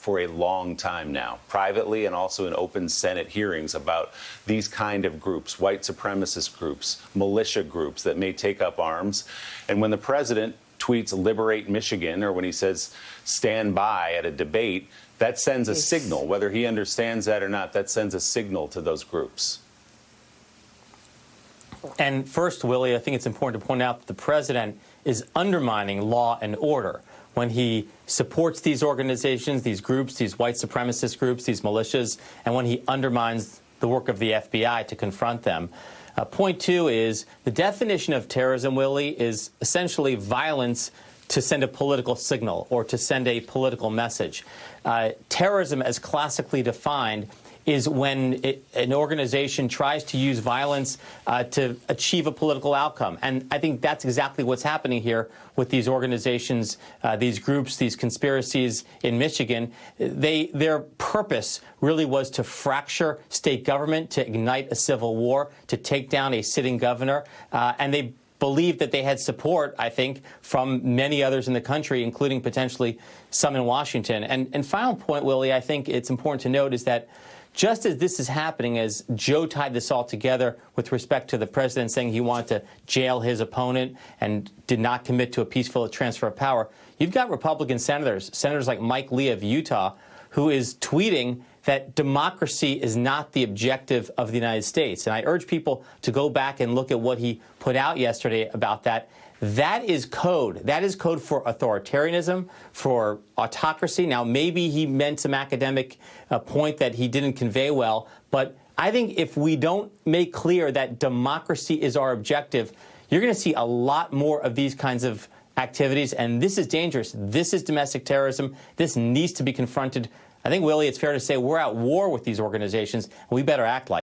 for a long time now, privately and also in open Senate hearings about these kind of groups, white supremacist groups, militia groups that may take up arms. And when the president tweets "Liberate Michigan," or when he says "stand by" at a debate, that sends a signal. Whether he understands that or not, that sends a signal to those groups. And first, Willie, I think it's important to point out that the president is undermining law and order when he supports these organizations, these groups, these white supremacist groups, these militias, and when he undermines the work of the FBI to confront them. Point two is the definition of terrorism, Willie, is essentially violence to send a political signal or to send a political message. Terrorism, as classically defined, is when an organization tries to use violence to achieve a political outcome. And I think that's exactly what's happening here with these organizations, these groups, these conspiracies in Michigan. Their purpose really was to fracture state government, to ignite a civil war, to take down a sitting governor. And they believed that they had support, I think, from many others in the country, including potentially some in Washington. And final point, Willie, I think it's important to note is that just as this is happening, as Joe tied this all together with respect to the president saying he wanted to jail his opponent and did not commit to a peaceful transfer of power, you've got Republican senators like Mike Lee of Utah, who is tweeting that democracy is not the objective of the United States. And I urge people to go back and look at what he put out yesterday about that. That is code. That is code for authoritarianism, for autocracy. Now, maybe he meant some academic point that he didn't convey well, but I think if we don't make clear that democracy is our objective, you're going to see a lot more of these kinds of activities, and this is dangerous. This is domestic terrorism. This needs to be confronted. I think, Willie, it's fair to say we're at war with these organizations, and we better act like it.